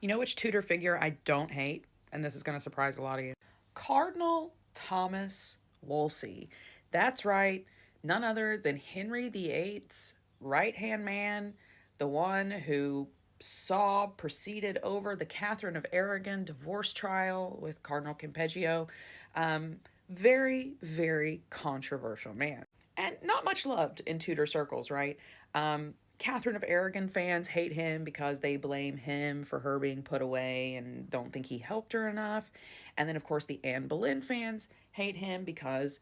You know which Tudor figure I don't hate? And this is going to surprise a lot of you. Cardinal Thomas Wolsey. That's right, none other than Henry VIII's right hand man, the one who proceeded over the Catherine of Aragon divorce trial with Cardinal Campeggio. Very, very controversial man. And not much loved in Tudor circles, right? Catherine of Aragon fans hate him because they blame him for her being put away and don't think he helped her enough. And then, of course, the Anne Boleyn fans hate him because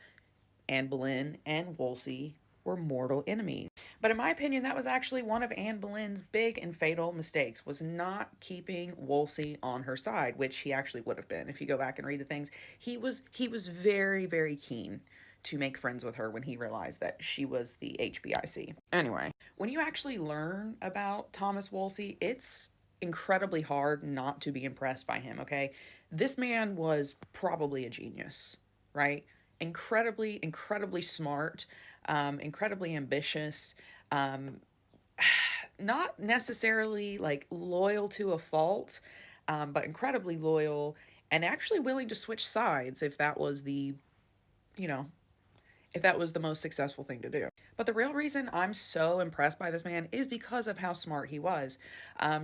Anne Boleyn and Wolsey were mortal enemies. But in my opinion, that was actually one of Anne Boleyn's big and fatal mistakes, was not keeping Wolsey on her side, which he actually would have been. If you go back and read the things, he was very, very keen to make friends with her when he realized that she was the HBIC. Anyway, when you actually learn about Thomas Wolsey, it's incredibly hard not to be impressed by him, okay? This man was probably a genius, right? Incredibly smart, incredibly ambitious, um, not necessarily like loyal to a fault, but incredibly loyal and actually willing to switch sides if that was you know, if that was the most successful thing to do. But the real reason I'm so impressed by this man is because of how smart he was.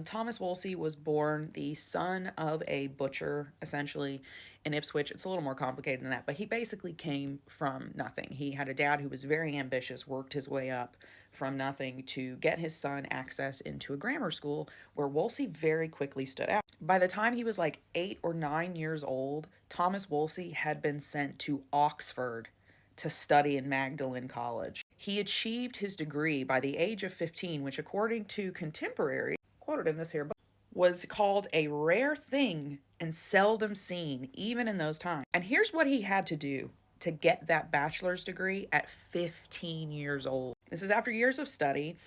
Thomas Wolsey was born the son of a butcher, essentially, in Ipswich. It's a little more complicated than that, but he basically came from nothing. He had a dad who was very ambitious, worked his way up from nothing to get his son access into a grammar school where Wolsey very quickly stood out. By the time he was like 8 or 9 years old, Thomas Wolsey had been sent to Oxford to study in Magdalen College. He achieved his degree by the age of 15, which, according to contemporary, quoted in this here book, was called a rare thing and seldom seen, even in those times. And here's what he had to do to get that bachelor's degree at 15 years old. This is after years of study.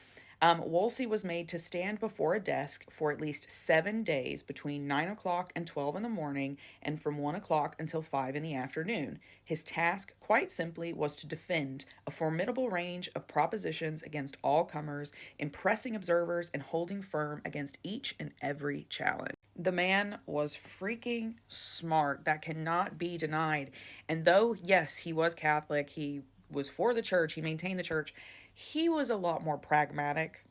Wolsey was made to stand before a desk for at least 7 days between 9 o'clock and 12 in the morning and from 1 o'clock until 5 in the afternoon. His task, quite simply, was to defend a formidable range of propositions against all comers, impressing observers and holding firm against each and every challenge. The man was freaking smart. That cannot be denied. And though, yes, he was Catholic, he was for the church, he maintained the church, he was a lot more pragmatic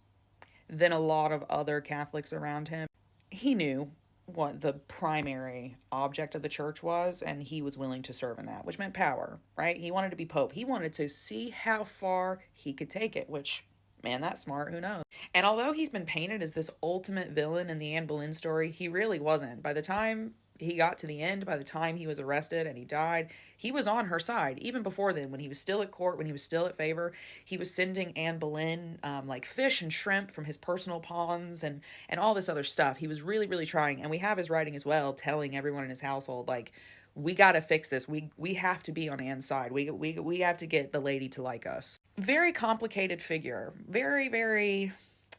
than a lot of other Catholics around him. He knew what the primary object of the church was, and he was willing to serve in that, which meant power, right? He wanted to be pope. He wanted to see how far he could take it, which, man, that's smart. Who knows? And although he's been painted as this ultimate villain in the Anne Boleyn story, he really wasn't. By the time he got to the end, by the time he was arrested and he died, he was on her side. Even before then, when he was still at court, when he was still at favor, he was sending Anne Boleyn like fish and shrimp from his personal ponds and all this other stuff. He was really, really trying. And we have his writing as well, telling everyone in his household, like, we got to fix this. We have to be on Anne's side. We have to get the lady to like us. Very complicated figure. Very, very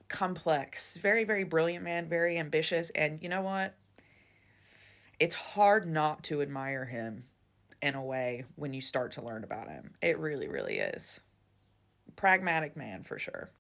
complex. Very, very brilliant man. Very ambitious. And you know what? It's hard not to admire him in a way when you start to learn about him. It really, really is. Pragmatic man for sure.